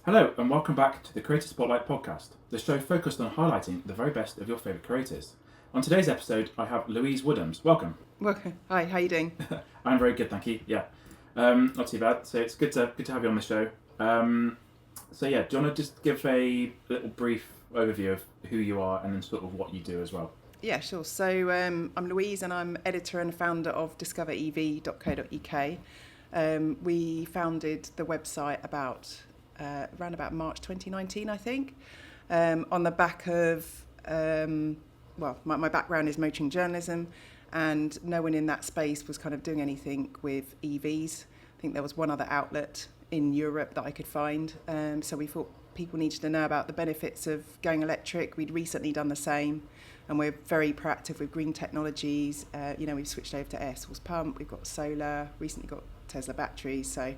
Hello, and welcome back to the Creator Spotlight podcast, the show focused on highlighting the very best of your favourite creators. On today's episode, I have Louise Woodhams. Welcome. Welcome. Hi, how you doing? I'm very good, thank you. Yeah, not too bad. So it's good to have you on the show. Do you want to just give a little brief overview of who you are and then sort of what you do as well? Yeah, sure. So I'm Louise, and I'm editor and founder of discoverev.co.uk. We founded the website around about March 2019, I think, on the back of, my background is motoring journalism, and no one in that space was kind of doing anything with EVs. I think there was one other outlet in Europe that I could find. So we thought people needed to know about the benefits of going electric. We'd recently done the same, and we're very proactive with green technologies. We've switched over to air source pump, we've got solar, recently got Tesla batteries. So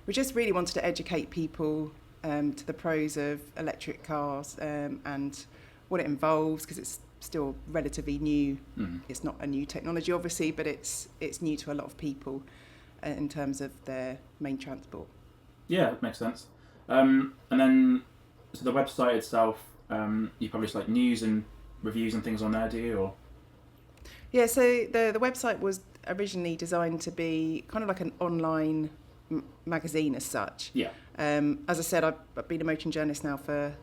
we just really wanted to educate people to the pros of electric cars and what it involves, because it's still relatively new. It's not a new technology, obviously, but it's new to a lot of people in terms of their main transport. Yeah, that makes sense. And then, so the website itself, you publish like news and reviews and things on there, do you? Or yeah, so the website was originally designed to be kind of like an online magazine as such. Yeah. As I said, I've been a motoring journalist now for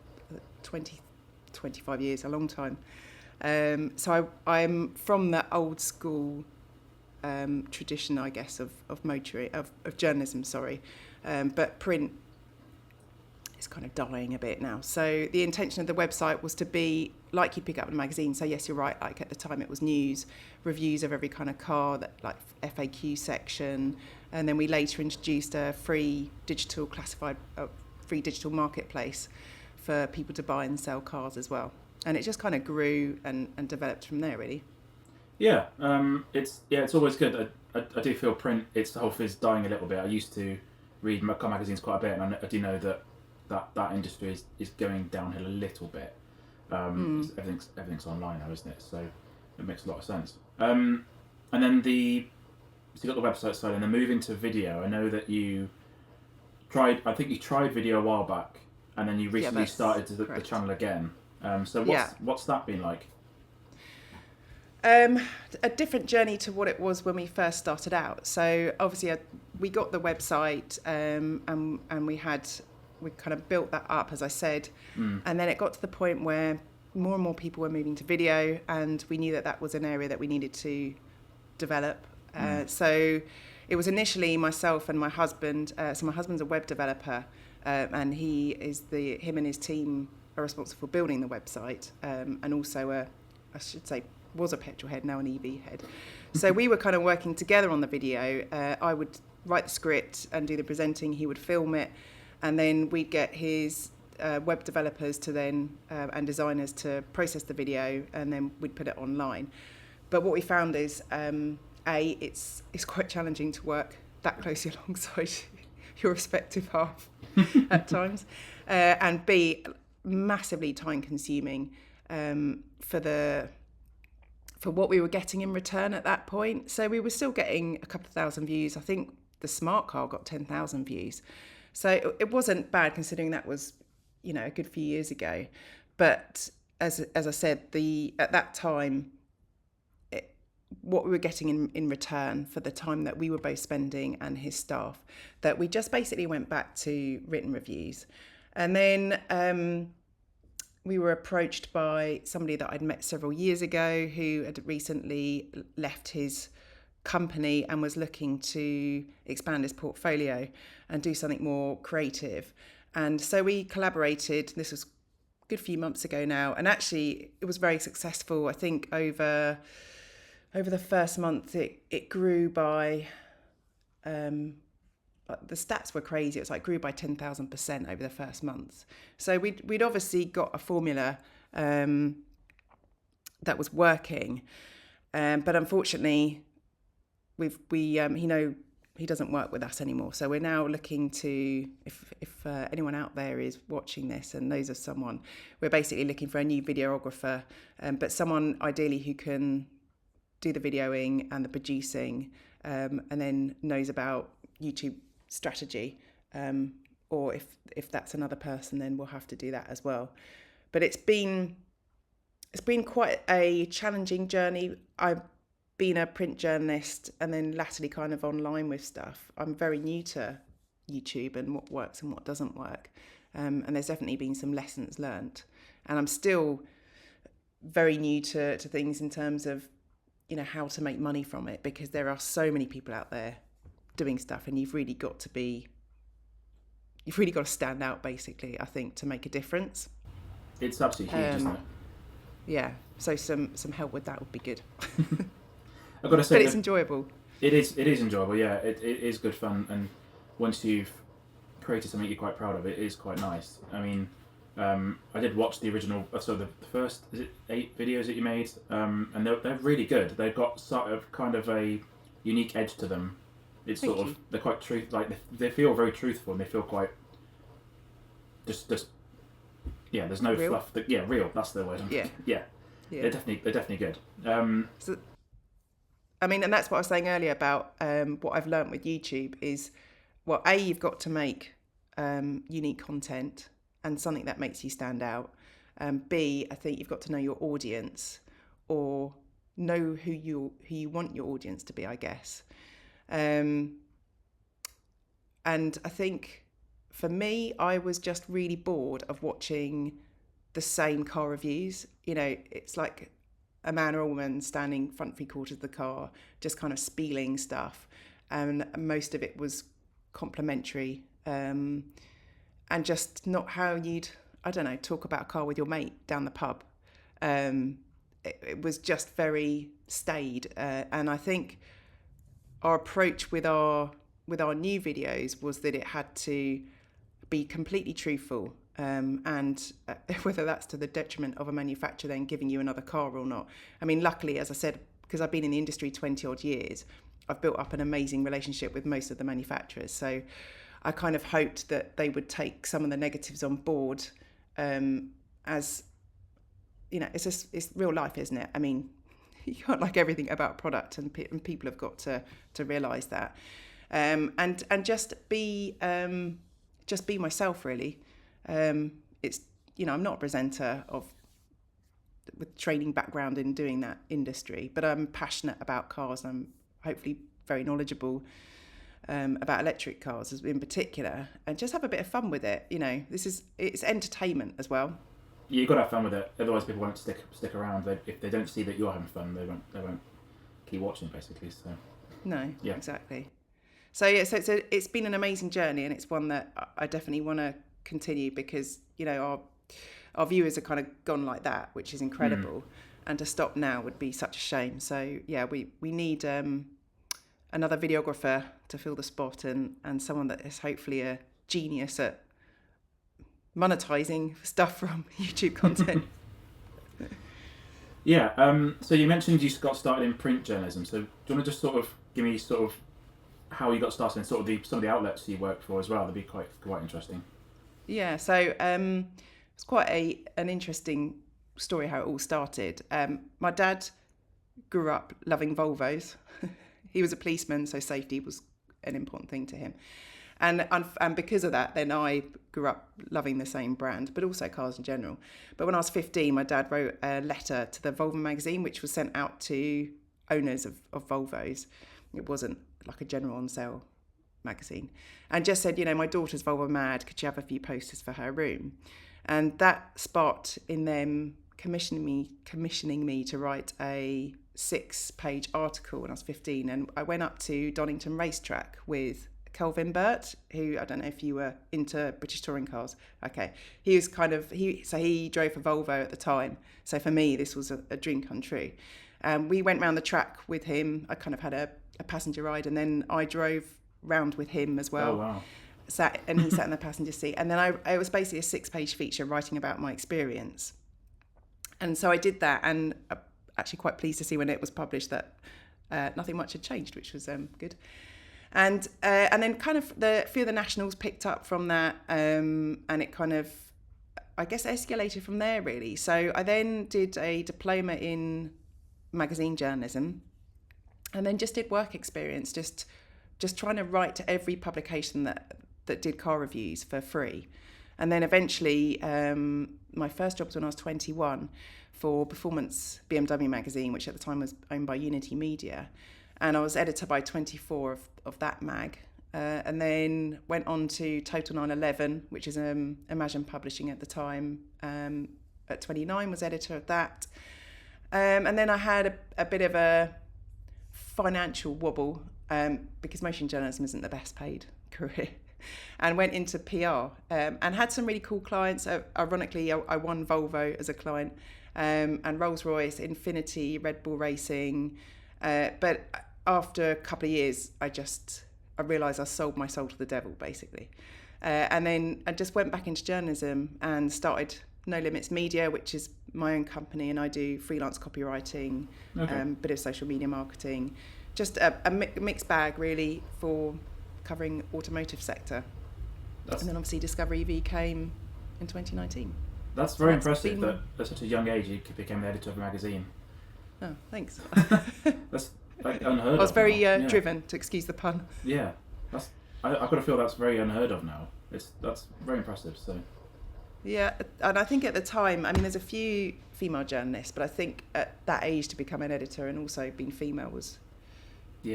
25 years, a long time. So I'm from the old school tradition, I guess, of journalism, sorry. But print is kind of dying a bit now. So the intention of the website was to be like you'd pick up in a magazine. So yes, you're right, like at the time it was news, reviews of every kind of car, that like FAQ section. And then we later introduced a free digital marketplace for people to buy and sell cars as well. And it just kind of grew and developed from there, really. Yeah, it's always good. I do feel print itself is dying a little bit. I used to read car magazines quite a bit, and I do know that industry is going downhill a little bit. Everything's online now, isn't it? So it makes a lot of sense. And then so you got the website side, and then moving to video. I know that you tried video a while back, and then you recently started the channel again. What's that been like? A different journey to what it was when we first started out. So obviously we got the website and we kind of built that up, as I said, and then it got to the point where more and more people were moving to video, and we knew that was an area that we needed to develop. So it was initially myself and my husband. So my husband's a web developer, and him and his team are responsible for building the website, and also was a petrol head, now an EV head. So we were kind of working together on the video. I would write the script and do the presenting, he would film it, and then we'd get his web developers to then and designers to process the video, and then we'd put it online. But what we found is it's quite challenging to work that closely alongside your respective half at times, and B, massively time consuming for what we were getting in return at that point. So we were still getting a couple of thousand views. I think the smart car got 10,000 views. So it wasn't bad, considering that was, a good few years ago. But as I said, at that time, what we were getting in return for the time that we were both spending and his staff, that we just basically went back to written reviews. And then we were approached by somebody that I'd met several years ago who had recently left his company and was looking to expand his portfolio and do something more creative. And so we collaborated. This was a good few months ago now, and actually it was very successful. I think over the first month it grew by the stats were crazy. It's like grew by 10,000% over the first month. So we'd obviously got a formula that was working, but unfortunately, he doesn't work with us anymore. So we're now looking to, if anyone out there is watching this and knows of someone, we're basically looking for a new videographer, but someone ideally who can do the videoing and the producing, and then knows about YouTube strategy, or if that's another person, then we'll have to do that as well. But it's been quite a challenging journey. I've been a print journalist and then latterly kind of online with stuff. I'm very new to YouTube and what works and what doesn't work. And there's definitely been some lessons learnt. And I'm still very new to things in terms of, how to make money from it, because there are so many people out there doing stuff, and you've really got to stand out, basically, I think, to make a difference. It's absolutely huge, isn't it? Yeah, so some help with that would be good. I've got to say, but it's enjoyable. It is enjoyable. Yeah, it is good fun, and once you've created something you're quite proud of, it is quite nice. I mean, I did watch the original, so the first 8 videos that you made, and they're really good. They've got sort of kind of a unique edge to them. It's Thank sort you. of, they're quite they feel very truthful, and they feel quite just yeah. There's no real? fluff. Real. That's the word. Yeah. Yeah. They're definitely good. So, I mean, and that's what I was saying earlier about what I've learnt with YouTube is, well, A, you've got to make unique content and something that makes you stand out. B, I think you've got to know your audience, or know who you want your audience to be, I guess. And I think for me, I was just really bored of watching the same car reviews. It's like a man or a woman standing front 3/4 of the car, just kind of spieling stuff. And most of it was complimentary, and just not how you'd, I don't know, talk about a car with your mate down the pub. It was just very staid. And I think our approach with our new videos was that it had to be completely truthful, and whether that's to the detriment of a manufacturer then giving you another car or not. I mean, luckily, as I said, because I've been in the industry 20 odd years, I've built up an amazing relationship with most of the manufacturers. So I kind of hoped that they would take some of the negatives on board, as, it's real life, isn't it? I mean, you can't like everything about product, and people have got to realise that, and just be myself, really. It's, I'm not a presenter with training background in doing that industry, but I'm passionate about cars. I'm hopefully very knowledgeable about electric cars in particular, and just have a bit of fun with it. It's entertainment as well. You've got to have fun with it, otherwise people won't stick around. If they don't see that you're having fun, they won't keep watching, basically. So no, yeah, exactly. So yeah, so it's been an amazing journey, and it's one that I definitely want to continue, because our viewers are kind of gone like that, which is incredible, and to stop now would be such a shame. So yeah, we need another videographer to fill the spot, and someone that is hopefully a genius at monetizing stuff from YouTube content. Yeah. So you mentioned you got started in print journalism. So do you want to just sort of give me sort of how you got started and sort of some of the outlets you worked for as well? That'd be quite interesting. Yeah. So it's quite an interesting story how it all started. My dad grew up loving Volvos. He was a policeman, so safety was an important thing to him. And because of that, then I grew up loving the same brand, but also cars in general. But when I was 15, my dad wrote a letter to the Volvo magazine, which was sent out to owners of Volvos. It wasn't like a general on sale magazine. And just said, my daughter's Volvo mad, could you have a few posters for her room? And that sparked in them commissioning me to write a 6-page article when I was 15. And I went up to Donington Racetrack with Kelvin Burt, who, I don't know if you were into British touring cars. Okay. He was he drove for Volvo at the time. So for me, this was a dream come true. We went round the track with him. I kind of had a passenger ride, and then I drove round with him as well. Oh, wow. He sat in the passenger seat. And then it was basically a 6-page feature writing about my experience. And so I did that, and I'm actually quite pleased to see when it was published that nothing much had changed, which was good. And then kind of a few of the nationals picked up from that, and it kind of, I guess, escalated from there, really. So I then did a diploma in magazine journalism, and then just did work experience, just trying to write to every publication that that did car reviews for free. And then eventually, my first job was when I was 21 for Performance BMW magazine, which at the time was owned by Unity Media. And I was editor by 24 of that mag. And then went on to Total 911, which is Imagine Publishing at the time. At 29 was editor of that. And then I had a bit of a financial wobble because motion journalism isn't the best paid career, and went into PR and had some really cool clients. Ironically, I won Volvo as a client, and Rolls-Royce, Infinity, Red Bull Racing. But after a couple of years, I realised I sold my soul to the devil, basically. And then I just went back into journalism and started No Limits Media, which is my own company, and I do freelance copywriting, bit of social media marketing, just a mixed bag really for covering automotive sector. And then obviously Discover EV came in 2019. That's very impressive that at such a young age you became the editor of a magazine. Oh, thanks. That's like unheard of. I was very driven, to excuse the pun. Yeah, I've got to feel that's very unheard of now. That's very impressive. So. Yeah, and I think at the time, I mean, there's a few female journalists, but I think at that age to become an editor and also being female was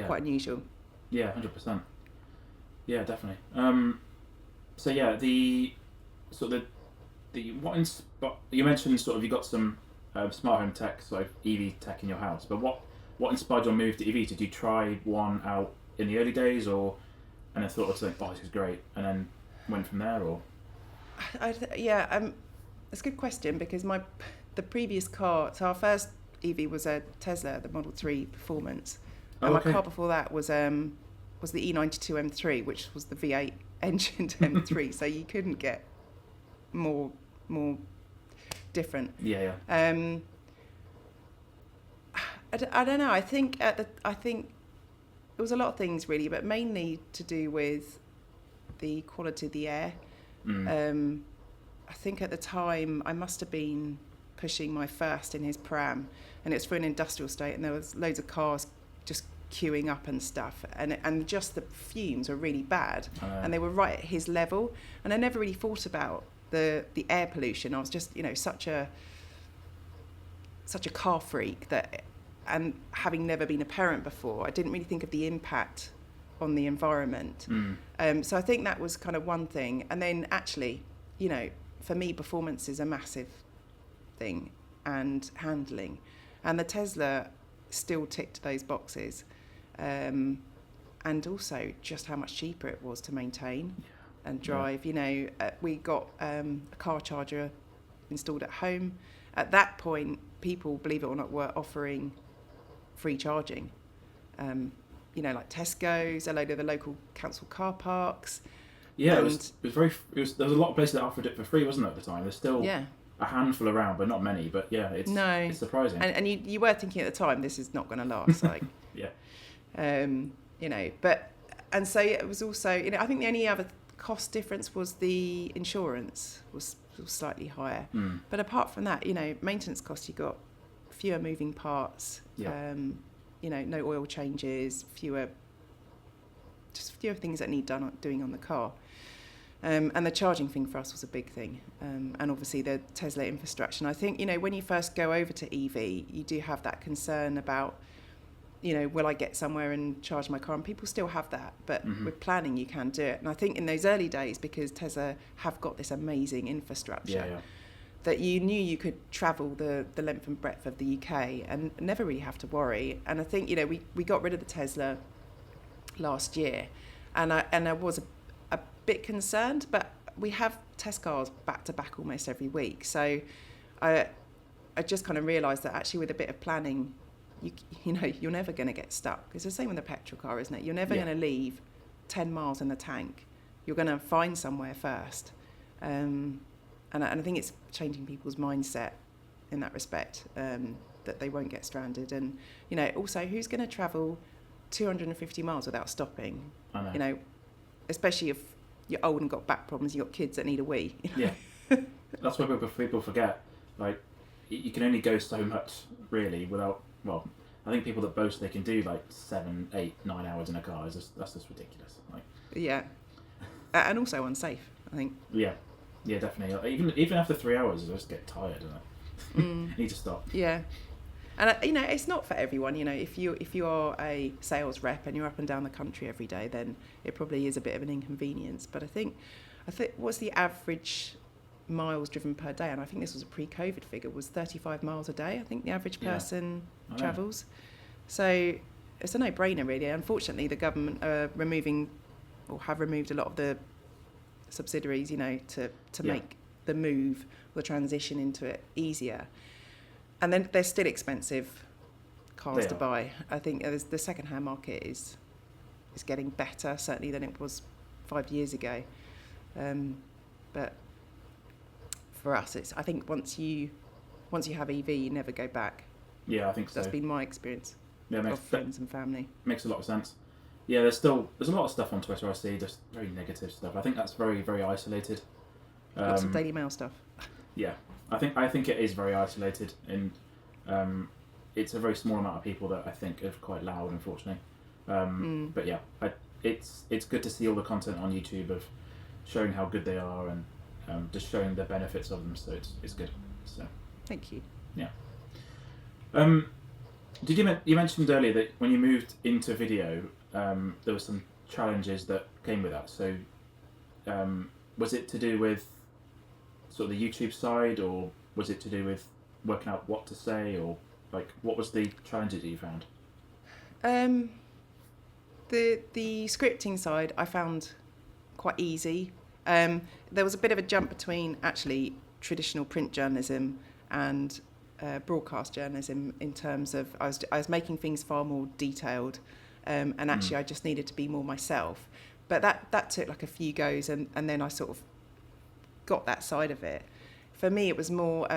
quite unusual. Yeah, 100%. Yeah, definitely. So yeah, you mentioned sort of you got some smart home tech, sort of EV tech in your house, but what inspired your move to EV? Did you try one out in the early days, and then thought, oh, this is great, and then went from there, or? It's a good question because the previous car, so our first EV was a Tesla, the Model 3 Performance, and my car before that was the E92 M3, which was the V8 engined M3, so you couldn't get more different. Yeah. I don't know. I think it was a lot of things really, but mainly to do with the quality of the air. I think at the time I must have been pushing my first in his pram, and it's for an industrial estate, and there was loads of cars just queuing up and stuff, and just the fumes were really bad, and they were right at his level, and I never really thought about the air pollution. I was just such a car freak that, and having never been a parent before, I didn't really think of the impact on the environment. So I think that was kind of one thing. And then actually, for me, performance is a massive thing, and handling. And the Tesla still ticked those boxes. And also just how much cheaper it was to maintain and drive. We got a car charger installed at home. At that point, people, believe it or not, were offering free charging. Like Tesco's, a load of the local council car parks. Yeah, there was a lot of places that offered it for free, wasn't there, at the time? There's still a handful around, but not many. But yeah, it's surprising. And you were thinking at the time, this is not going to last. Like, and so it was also, I think the only other cost difference was the insurance was slightly higher. But apart from that, maintenance costs, you got fewer moving parts. No oil changes, fewer things that need doing on the car. And the charging thing for us was a big thing. And obviously the Tesla infrastructure. And I think, when you first go over to EV, you do have that concern about, will I get somewhere and charge my car? And people still have that. But with planning, you can do it. And I think in those early days, because Tesla have got this amazing infrastructure, that you knew you could travel the length and breadth of the UK and never really have to worry. And I think, we got rid of the Tesla last year, and I was a bit concerned, but we have test cars back to back almost every week. So I just kind of realised that actually with a bit of planning, you're never going to get stuck. It's the same with a petrol car, isn't it? You're never going to leave 10 miles in the tank. You're going to find somewhere first. And I think it's changing people's mindset in that respect, that they won't get stranded. And, also, who's going to travel 250 miles without stopping? I know. Especially if you're old and got back problems, you've got kids that need a wee. Yeah. That's what people forget. Like, you can only go so much, really, without... Well, I think people that boast they can do, 7, 8, 9 hours in a car, that's just ridiculous. Yeah. and also unsafe, I think. Yeah, definitely. Even after 3 hours, I just get tired, and I need to stop. Yeah. And it's not for everyone. If you are a sales rep and you're up and down the country every day, then it probably is a bit of an inconvenience. But I think what's the average miles driven per day? And I think this was a pre-COVID figure, was 35 miles a day. I think the average person travels. So it's a no-brainer, really. Unfortunately, the government are have removed a lot of the subsidiaries, to make the move, the transition into it easier. And then they're still expensive cars to buy. I think the second-hand market is getting better, certainly, than it was 5 years ago. But for us, I think once you have EV, you never go back. Yeah, I think so. That's been my experience of friends and family. Makes a lot of sense. Yeah, there's a lot of stuff on Twitter I see, just very negative stuff. I think that's very, very isolated. Lots of Daily Mail stuff. Yeah, I think it is very isolated, and it's a very small amount of people that I think are quite loud, unfortunately. But yeah, it's good to see all the content on YouTube of showing how good they are and just showing the benefits of them. So it's good. So thank you. Yeah. Did you mentioned earlier that when you moved into video, there were some challenges that came with that. So was it to do with sort of the YouTube side, or was it to do with working out what to say, or like what was the challenges that you found? The scripting side I found quite easy. There was a bit of a jump between actually traditional print journalism and broadcast journalism in terms of I was making things far more detailed, and actually I just needed to be more myself. But that took like a few goes, and then I sort of got that side of it. For me, it was more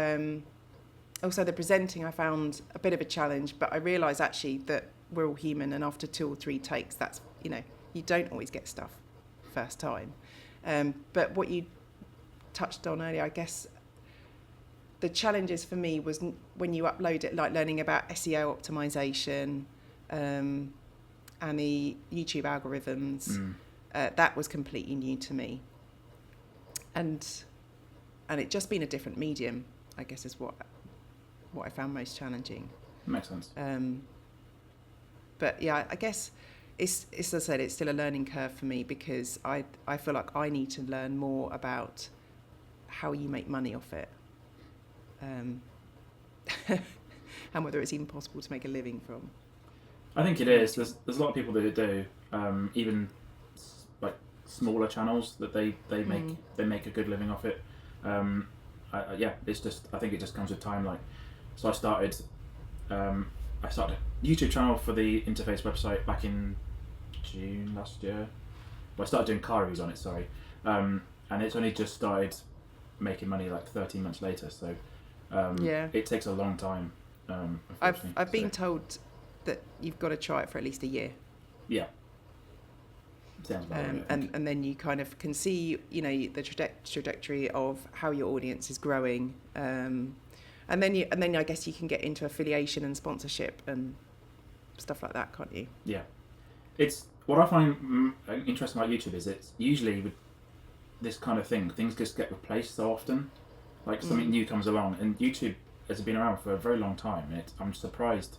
also the presenting I found a bit of a challenge, but I realised actually that we're all human, and after 2 or 3 takes, that's you don't always get stuff first time. But what you touched on earlier, I guess the challenges for me was when you upload it, like learning about SEO optimization and the YouTube algorithms. That was completely new to me, and it just being a different medium, I guess, is what I found most challenging. Makes sense. But yeah, I guess it's as I said, it's still a learning curve for me, because I feel like I need to learn more about how you make money off it, and whether it's even possible to make a living from. I think it is. There's a lot of people that do, even like smaller channels that they make a good living off it. It's just, I think it just comes with time. Like, so I started a YouTube channel for the Interface website back in June last year. Well, I started doing car reviews on it, sorry, and it's only just started making money like 13 months later. So it takes a long time. I've been told that you've got to try it for at least a year. Yeah. Sounds about right, and then you kind of can see, the trajectory of how your audience is growing, and then I guess you can get into affiliation and sponsorship and stuff like that, can't you? Yeah, it's what I find interesting about YouTube is it's usually with this kind of thing, things just get replaced so often. Like something new comes along, and YouTube has been around for a very long time. And I'm surprised,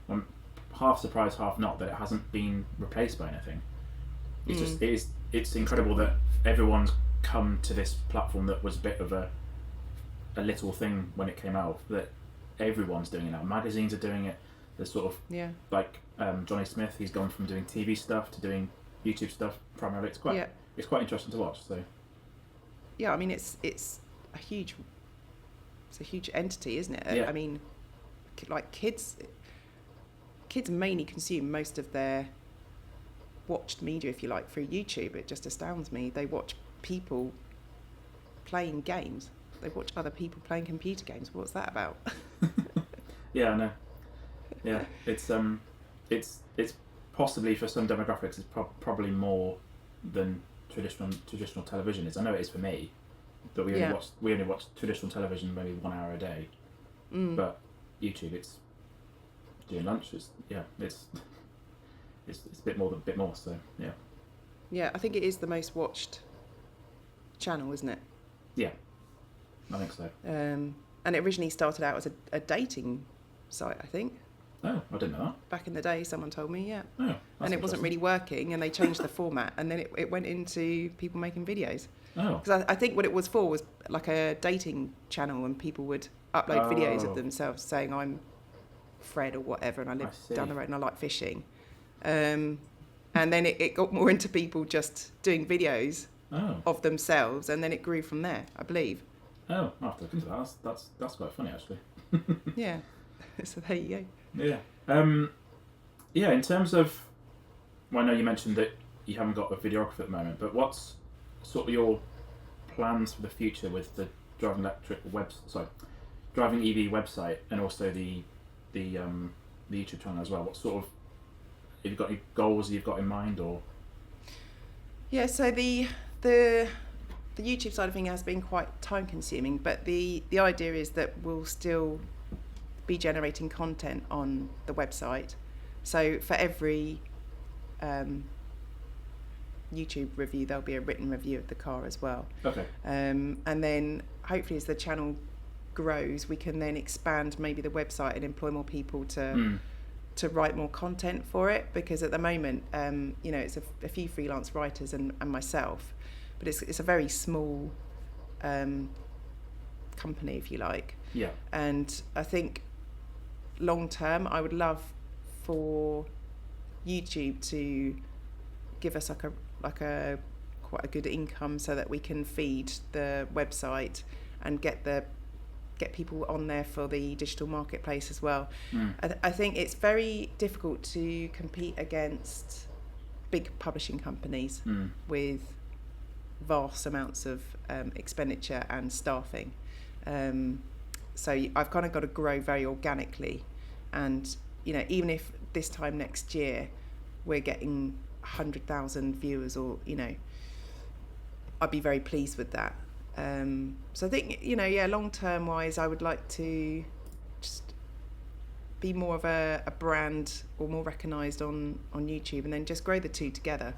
I'm half surprised, half not, that it hasn't been replaced by anything. It's it's incredible that everyone's come to this platform that was a bit of a little thing when it came out, that everyone's doing it now. Magazines are doing it. There's sort of like Johnny Smith, he's gone from doing TV stuff to doing YouTube stuff primarily. It's quite interesting to watch. So I mean it's a huge entity, isn't it? Yeah. I mean, like kids mainly consume most of their watched media, if you like, through YouTube. It just astounds me. They watch people playing games. They watch other people playing computer games. What's that about? Yeah, I know. Yeah, it's possibly for some demographics it's probably more than traditional television is. I know it is for me, but we only watch traditional television maybe 1 hour a day. But YouTube, it's during lunch. It's a bit more. So yeah. Yeah, I think it is the most watched channel, isn't it? Yeah, I think so. And it originally started out as a dating site, I think. Oh, I didn't know that. Back in the day, someone told me, yeah. Oh, And it wasn't really working, and they changed the format, and then it went into people making videos. Oh. Because I think what it was for was like a dating channel, and people would upload videos of themselves saying, I'm Fred or whatever, and I live down the road and I like fishing. And then it got more into people just doing videos of themselves, and then it grew from there, I believe. Oh, I'll have to look into that. That's quite funny, actually. Yeah. So there you go. Yeah. Yeah, in terms of... Well, I know you mentioned that you haven't got a videographer at the moment, but what's sort of your plans for the future with the driving EV website and also the YouTube channel as well? What sort of... Have you got any goals you've got in mind, or...? Yeah, so the YouTube side of thing has been quite time consuming, but the idea is that we'll still be generating content on the website. So for every YouTube review, there'll be a written review of the car as well. Okay. And then hopefully as the channel grows, we can then expand maybe the website and employ more people to write more content for it, because at the moment, it's a few freelance writers and myself, but it's a very small company, if you like. Yeah. And I think long term, I would love for YouTube to give us like a quite a good income so that we can feed the website and get people on there for the digital marketplace as well. I think it's very difficult to compete against big publishing companies with vast amounts of expenditure and staffing. So I've kind of got to grow very organically, and even if this time next year we're getting 100,000 viewers, or I'd be very pleased with that. So I think long term wise, I would like to just be more of a brand, or more recognised on YouTube, and then just grow the two together.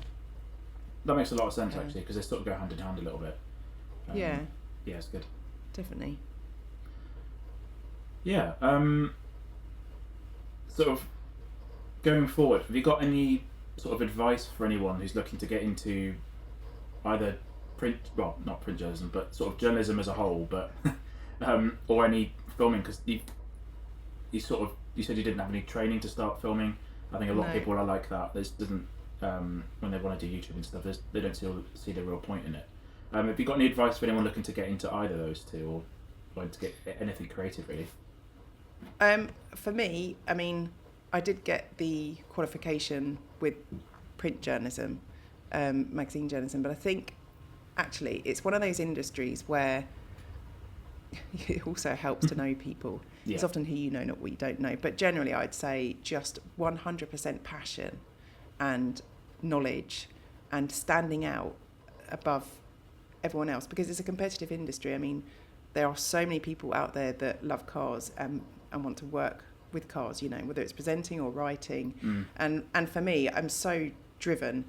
That makes a lot of sense, actually, because they sort of go hand in hand a little bit. Yeah, it's good. Definitely. Yeah. Sort of going forward, have you got any sort of advice for anyone who's looking to get into either not print journalism, but sort of journalism as a whole, but or any filming? Because you said you didn't have any training to start filming. I think a lot of people are like that. This doesn't when they want to do YouTube and stuff, they don't see the real point in it. Have you got any advice for anyone looking to get into either of those two, or wanting to get anything creative, really? For me, I mean, I did get the qualification with print journalism, magazine journalism, but I think actually it's one of those industries where it also helps to know people. Yeah. It's often who you know, not what you don't know. But generally, I'd say just 100% passion and knowledge and standing out above everyone else, because it's a competitive industry. I mean, there are so many people out there that love cars and want to work with cars, whether it's presenting or writing. And for me, I'm so driven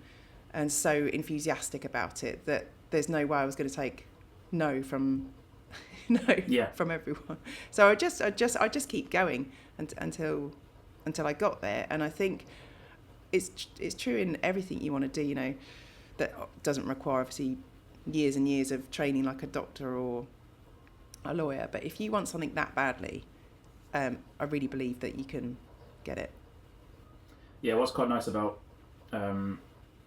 and so enthusiastic about it that there's no way I was going to take no from from everyone. So I just keep going until I got there. And I think it's true in everything you want to do, that doesn't require obviously years and years of training like a doctor or a lawyer. But if you want something that badly, I really believe that you can get it. Yeah, what's quite nice about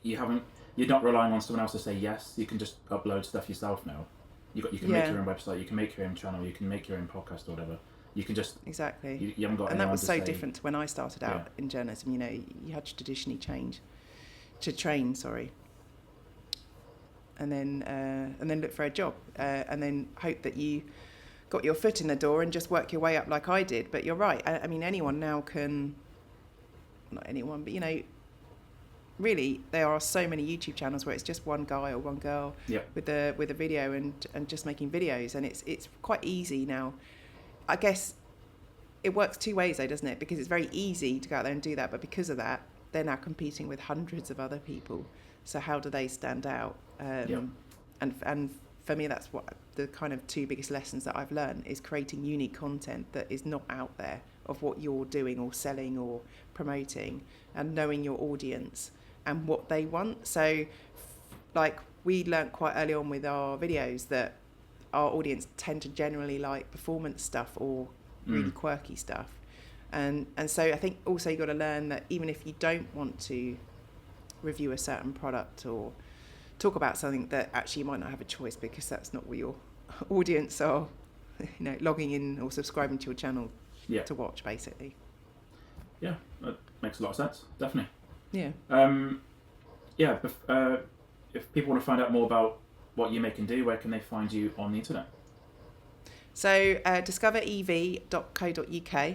you're not relying on someone else to say yes. You can just upload stuff yourself now. You can make your own website, you can make your own channel, you can make your own podcast or whatever. You can just exactly. You haven't got. And that was so say, different to when I started out in journalism. You had to traditionally train, and then look for a job, and then hope that you got your foot in the door and just work your way up like I did. But you're right. I mean, anyone now can. Not anyone, but really, there are so many YouTube channels where it's just one guy or one girl with a video and just making videos, and it's quite easy now. I guess it works two ways though, doesn't it? Because it's very easy to go out there and do that, but because of that, they're now competing with hundreds of other people. So how do they stand out? And for me, that's what the kind of two biggest lessons that I've learned is creating unique content that is not out there of what you're doing or selling or promoting, and knowing your audience and what they want. So like we learnt quite early on with our videos that our audience tend to generally like performance stuff or really quirky stuff. And so I think also you've got to learn that even if you don't want to review a certain product or talk about something, that actually you might not have a choice, because that's not what your audience are, logging in or subscribing to your channel to watch, basically. Yeah, that makes a lot of sense, definitely. Yeah. If people want to find out more about what you make and do, where can they find you on the internet? So discoverev.co.uk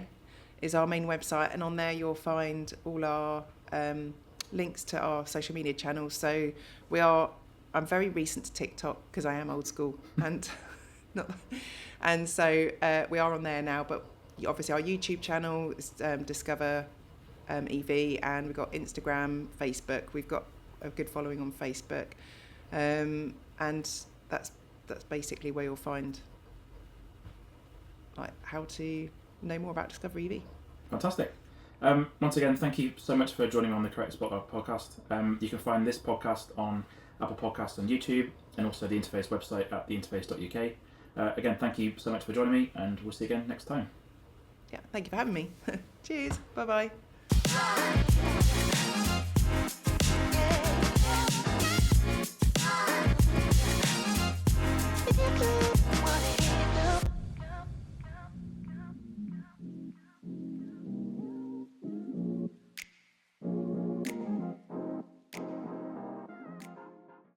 is our main website, and on there you'll find all our links to our social media channels. So I'm very recent to TikTok because I am old school, and so we are on there now. But obviously our YouTube channel is Discover EV, and we've got Instagram, Facebook. We've got a good following on Facebook, and that's basically where you'll find like how to know more about Discover EV. Fantastic. Once again, thank you so much for joining me on the Correct Spot podcast. You can find this podcast on Apple Podcasts and YouTube, and also the Interface website at theinterface.uk. Again, thank you so much for joining me, and we'll see you again next time. Yeah, thank you for having me. Cheers. Bye-bye.